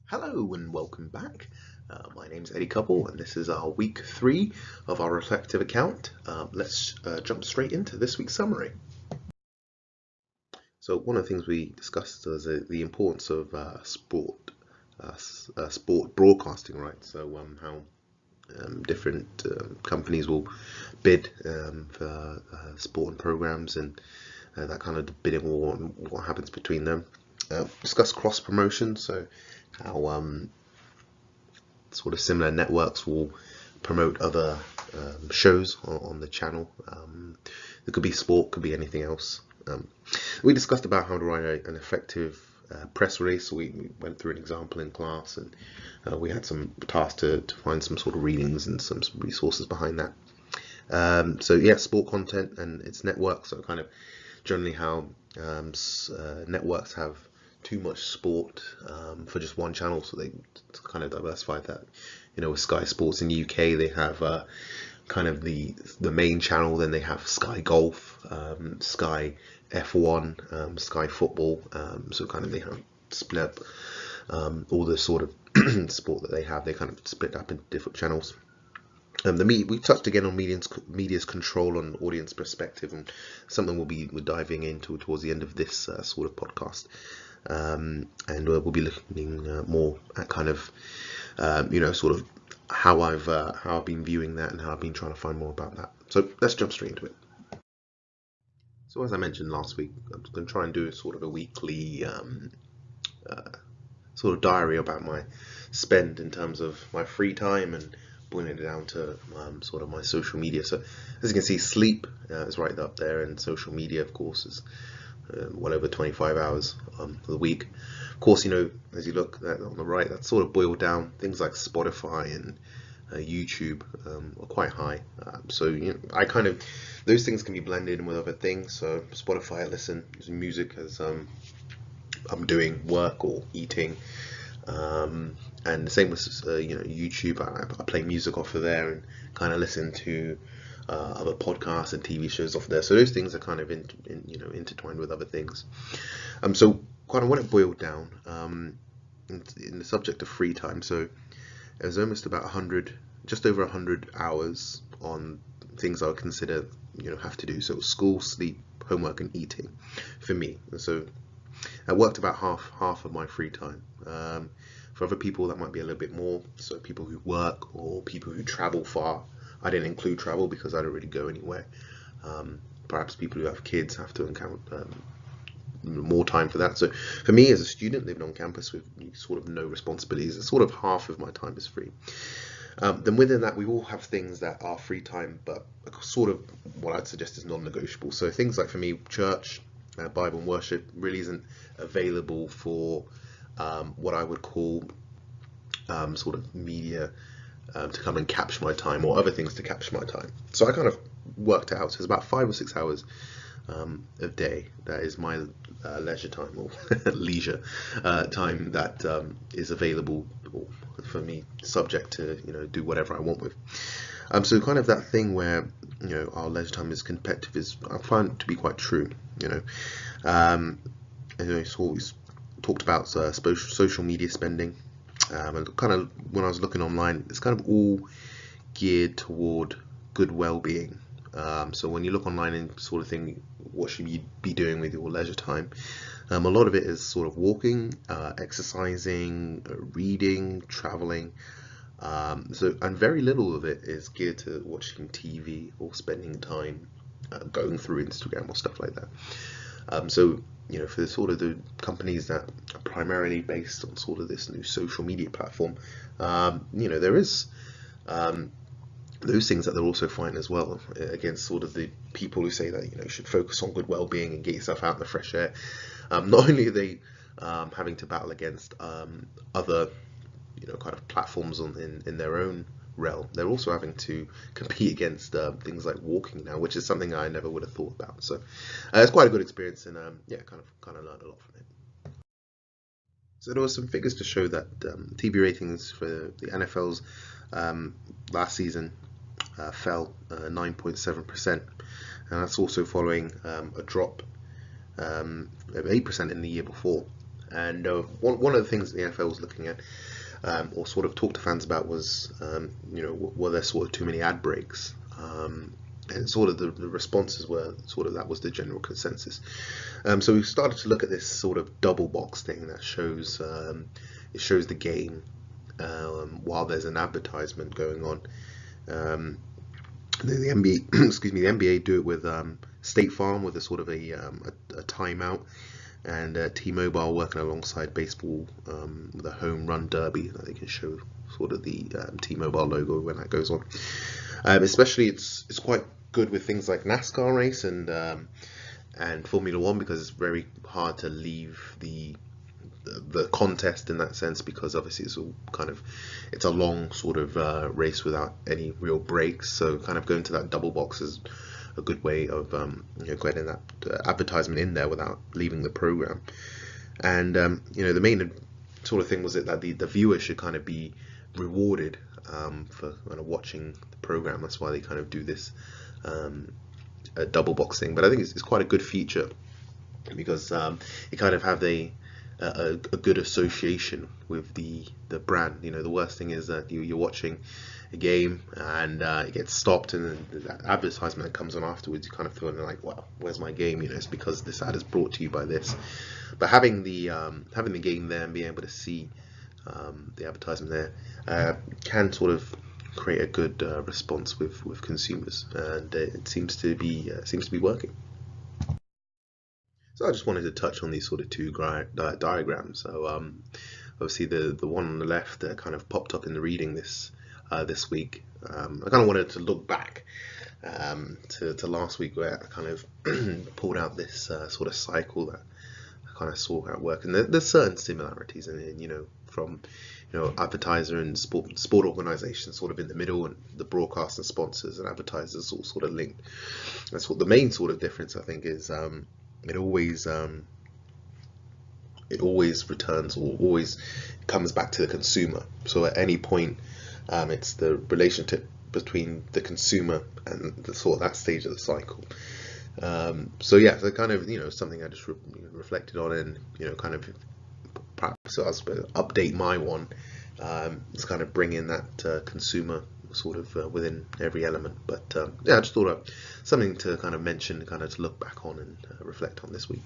Hello and welcome back. My name's Eddie Koppoe and this is our week 3 of our reflective account. Let's jump straight into this week's summary. So one of the things we discussed was the importance of sport broadcasting, right? So how different companies will bid for sport programs and that kind of bidding war and what happens between them. Discuss cross promotion, so how sort of similar networks will promote other shows on the channel. It could be sport, could be anything else. We discussed about how to write an effective press release. We went through an example in class, and we had some tasks to find some sort of readings and some resources behind that. So yeah, sport content and its networks. So kind of generally how networks have too much sport for just one channel, so they kind of diversify that. With Sky Sports in the UK, they have kind of the main channel, then they have Sky Golf, Sky F1, Sky Football, so kind of they have split up all the sort of sport that they have, they kind of split up into different channels. We touched again on media's control on audience perspective, and something we're diving into towards the end of this sort of podcast. And we'll be looking more at kind of sort of how I've been viewing that and how I've been trying to find more about that. So let's jump straight into it. So as I mentioned last week, I'm going to try and do sort of a weekly sort of diary about my spend in terms of my free time and boiling it down to sort of my social media. So as you can see, sleep is right up there, and social media, of course, is well over 25 hours of the week. Of course, as you look on the right, that's sort of boiled down. Things like Spotify and YouTube are quite high. So I kind of, those things can be blended in with other things. So Spotify, I listen to music as I'm doing work or eating. And the same with YouTube. I play music off of there and kind of listen to other podcasts and TV shows off there. So those things are kind of intertwined with other things. So kind of when it boiled down in the subject of free time, so it was almost about just over 100 hours on things I would consider have to do. So school, sleep, homework, and eating for me. So I worked about half of my free time. For other people, that might be a little bit more. So people who work or people who travel far. I didn't include travel because I don't really go anywhere. Perhaps people who have kids have to encounter more time for that. So for me as a student living on campus with sort of no responsibilities, it's sort of half of my time is free. Then within that, we all have things that are free time, but sort of what I'd suggest is non-negotiable. So things like, for me, church, Bible and worship really isn't available for what I would call sort of media to come and capture my time, or other things to capture my time. So I kind of worked out, so it's about 5 or 6 hours a day that is my leisure time, or leisure time that is available for me, subject to do whatever I want with. So kind of that thing where our leisure time is competitive is, I find to be quite true. It's always talked about social media spending, and kind of when I was looking online, it's kind of all geared toward good well-being. So when you look online and sort of think, what should you be doing with your leisure time? A lot of it is sort of walking, exercising, reading, traveling. And very little of it is geared to watching TV or spending time going through Instagram or stuff like that. So for sort of the companies that are primarily based on sort of this new social media platform, there is those things that they'll also find as well against sort of the people who say that you should focus on good well-being and get yourself out in the fresh air. Not only are they having to battle against other kind of platforms in their own realm, they're also having to compete against things like walking now, which is something I never would have thought about. So it's quite a good experience, and kind of learned a lot from it. So there were some figures to show that TV ratings for the NFL's last season fell 9.7%, and that's also following a drop of 8% in the year before. And one of the things the NFL was looking at, or sort of talked to fans about, was were there sort of too many ad breaks? And sort of the responses were sort of that was the general consensus. So we started to look at this sort of double box thing that shows it shows the game while there's an advertisement going on. The NBA, excuse me, the NBA do it with State Farm with a sort of a timeout, and T-Mobile working alongside baseball with a home run derby that they can show sort of the T-Mobile logo when that goes on. Especially it's quite good with things like NASCAR race and Formula One, because it's very hard to leave the contest in that sense, because obviously it's all kind of, it's a long sort of race without any real breaks. So kind of going to that double box is a good way of getting that advertisement in there without leaving the program. And the main sort of thing was that the viewer should kind of be rewarded for kind of watching the program. That's why they kind of do this a double box thing. But I think it's quite a good feature, because you kind of have a good association with the brand. The worst thing is that you're watching a game and it gets stopped, and then that advertisement that comes on afterwards, you kind of feeling like, well, where's my game? It's because this ad is brought to you by this. But having the game there and being able to see the advertisement there can sort of create a good response with consumers, and it seems to be working. So I just wanted to touch on these sort of two diagrams. So obviously the one on the left that kind of popped up in the reading this week. I kind of wanted to look back to last week, where I kind of pulled out this sort of cycle that I kind of saw at work, and there's certain similarities in from advertiser and sport organizations sort of in the middle, and the broadcast and sponsors and advertisers all sort of linked. That's what the main sort of difference, I think, is. It always returns, or always comes back to the consumer. So at any point, it's the relationship between the consumer and the sort of that stage of the cycle. So kind of something I just reflected on, and kind of perhaps I was update my one. It's kind of bring in that consumer sort of within every element. But I just thought of something to kind of mention, kind of to look back on and reflect on this week.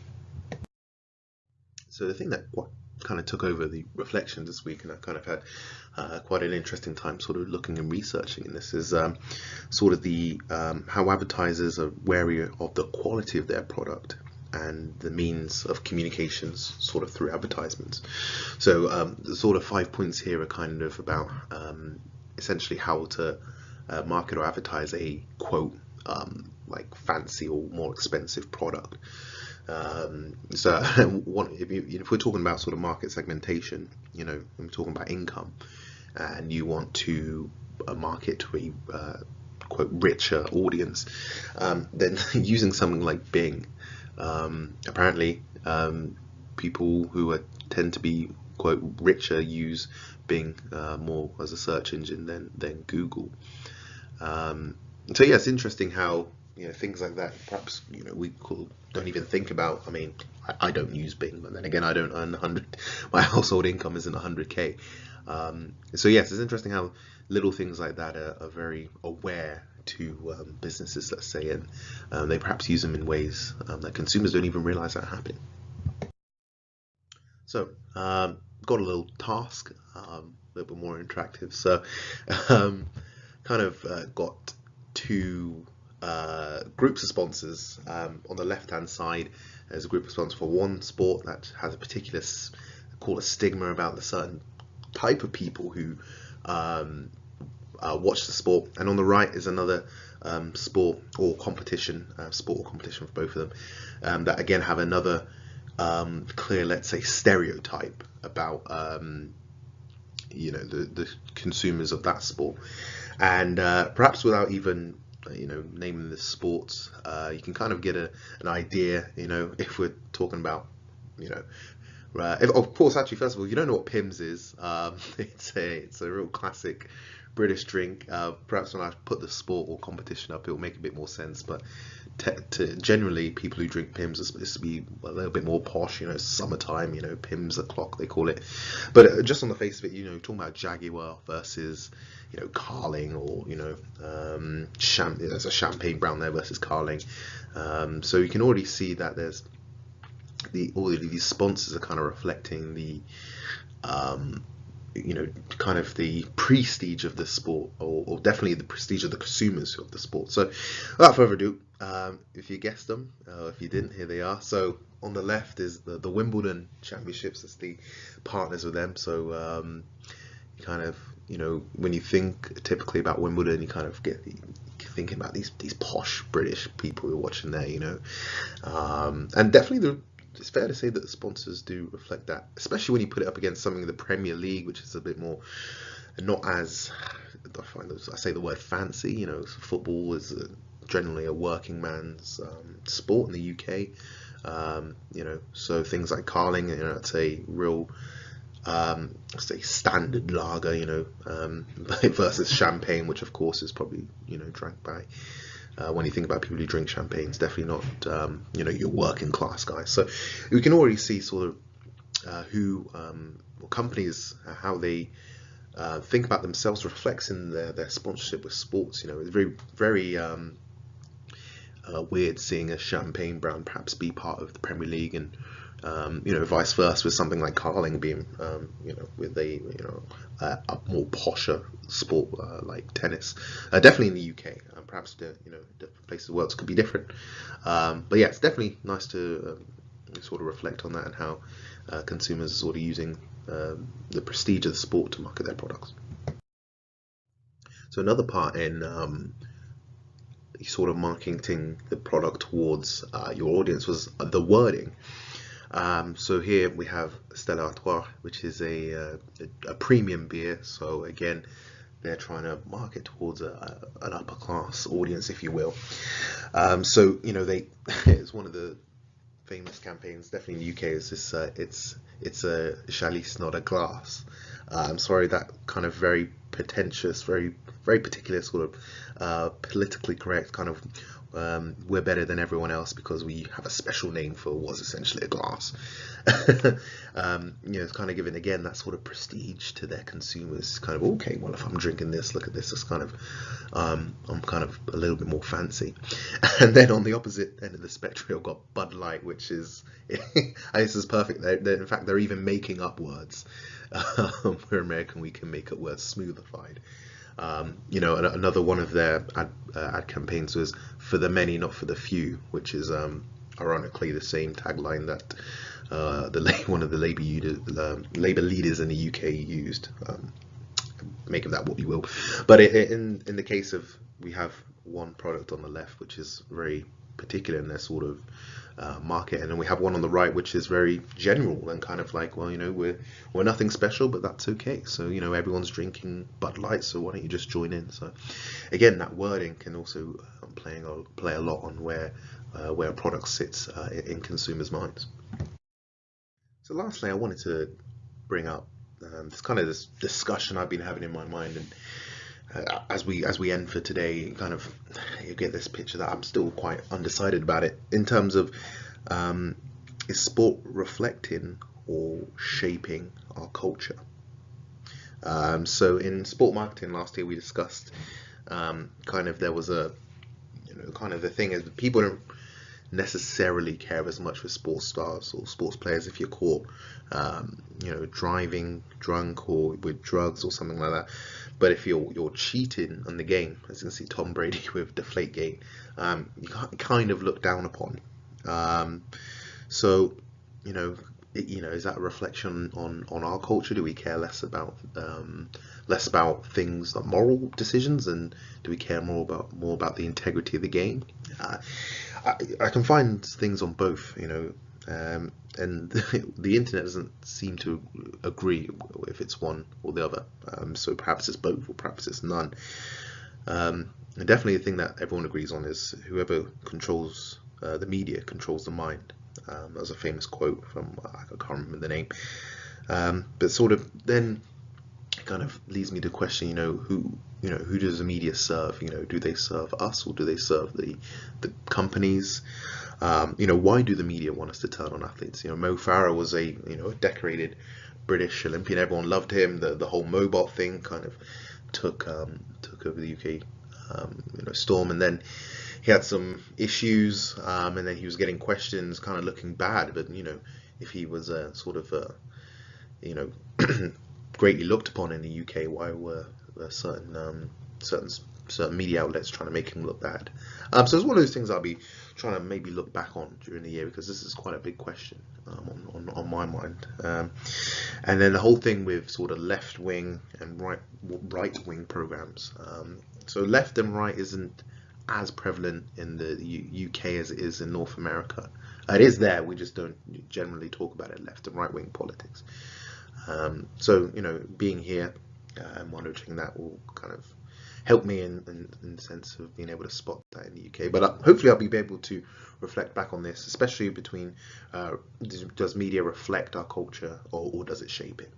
So the thing that kind of took over the reflection this week, and I kind of had quite an interesting time sort of looking and researching in this, is sort of the how advertisers are wary of the quality of their product and the means of communications sort of through advertisements. So the sort of 5 points here are kind of about essentially how to market or advertise a quote like fancy or more expensive product. So if we're talking about sort of market segmentation, I'm talking about income, and you want to market to a quote richer audience, then using something like Bing, apparently people who tend to be quote richer use Bing more as a search engine than Google. So it's interesting how things like that perhaps we don't even think about. I mean, I don't use Bing, but then again, I don't earn 100. My household income isn't 100K. So it's interesting how little things like that are very aware to businesses, let's say, and they perhaps use them in ways that consumers don't even realize are happening. So got a little task, a little bit more interactive. So kind of got two groups of sponsors. On the left hand side, there's a group of sponsors for one sport that has a particular stigma about the certain type of people who watch the sport, and on the right is another sport or competition for both of them, that again have another clear, let's say, stereotype about the consumers of that sport. And perhaps without even naming the sports, you can kind of get an idea, if we're talking about of course, actually, first of all, you don't know what Pimm's is. It's a real classic British drink. Perhaps when I put the sport or competition up, it will make a bit more sense. But generally people who drink Pimm's are supposed to be a little bit more posh, summertime, Pimm's o'clock they call it. But just on the face of it, talking about Jaguar versus, Carling, or, there's a champagne brown there versus Carling. So you can already see that there's all of these sponsors are kind of reflecting the kind of the prestige of the sport, or definitely the prestige of the consumers of the sport. So without further ado, if you guessed them, if you didn't, here they are. So on the left is the Wimbledon Championships. That's the partners with them. So kind of, when you think typically about Wimbledon, you kind of get thinking about these posh British people who are watching there, and definitely it's fair to say that the sponsors do reflect that, especially when you put it up against something in the Premier League, which is a bit more, not as, I say the word fancy. Football is generally a working man's sport in the UK. So things like Carling, it's a real, say standard lager, versus champagne, which of course is probably drank by. When you think about people who drink champagne, it's definitely not, your working class guys. So we can already see sort of who companies, how they think about themselves reflects in their sponsorship with sports. It's very, very weird seeing a champagne brand perhaps be part of the Premier League, and vice versa with something like Carling being, with a more posher sport like tennis. Definitely in the UK, perhaps different places of the world could be different. But yeah, it's definitely nice to sort of reflect on that, and how consumers are sort of using the prestige of the sport to market their products. So another part in sort of marketing the product towards your audience was the wording. So here we have Stella Artois, which is a premium beer. So again, they're trying to market towards an upper class audience, if you will. So it's one of the famous campaigns, definitely in the UK, is this it's a chalice, not a glass. I'm sorry, that kind of very pretentious, very particular sort of politically correct kind of we're better than everyone else because we have a special name for what's essentially a glass. It's kind of giving again that sort of prestige to their consumers. Kind of, okay, well, if I'm drinking this, look at this. It's kind of I'm kind of a little bit more fancy. And then on the opposite end of the spectrum, I've got Bud Light, which is this is perfect. In fact, they're even making up words. We're American, we can make up words. Smoothified. Another one of their ad campaigns was "For the many, not for the few," which is ironically the same tagline that one of the Labour leaders in the UK used. Make of that what you will. But in the case of, we have one product on the left which is very particular in their sort of market, and then we have one on the right which is very general and kind of like, well, we're nothing special, but that's okay. So everyone's drinking Bud Light, so why don't you just join in? So again, that wording can also play a lot on where a product sits in consumers' minds. So lastly, I wanted to bring up this discussion I've been having in my mind, and as we end for today, kind of you get this picture that I'm still quite undecided about it in terms of is sport reflecting or shaping our culture? So in sport marketing last year we discussed there was a kind of the thing is people don't necessarily care as much for sports stars or sports players if you're caught driving drunk or with drugs or something like that. But if you're cheating on the game, as you can see Tom Brady with Deflategate, you kind of look down upon. So is that a reflection on our culture? Do we care less about things like moral decisions, and do we care more about the integrity of the game? I can find things on both, and the internet doesn't seem to agree if it's one or the other. So perhaps it's both, or perhaps it's none. And definitely the thing that everyone agrees on is whoever controls the media controls the mind. That was a famous quote from, I can't remember the name. But sort of then kind of leads me to question, who does the media serve? Do they serve us, or do they serve the companies? Why do the media want us to turn on athletes? Mo Farah was a decorated British Olympian. Everyone loved him. The whole Mobot thing kind of took over the UK storm, and then he had some issues, and then he was getting questions, kind of looking bad. But if he was sort of greatly looked upon in the UK, why were certain media outlets trying to make him look bad? So it's one of those things I'll be trying to maybe look back on during the year, because this is quite a big question on my mind. And then the whole thing with sort of left wing and right wing programs. So left and right isn't as prevalent in the UK as it is in North America. It is there, we just don't generally talk about it, left and right wing politics. So being here and monitoring that will kind of help me in the sense of being able to spot that in the UK. But hopefully I'll be able to reflect back on this, especially between does media reflect our culture, or does it shape it?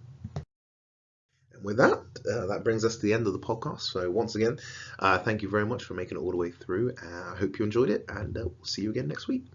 And with that, that brings us to the end of the podcast. So once again, thank you very much for making it all the way through. I hope you enjoyed it, and we'll see you again next week.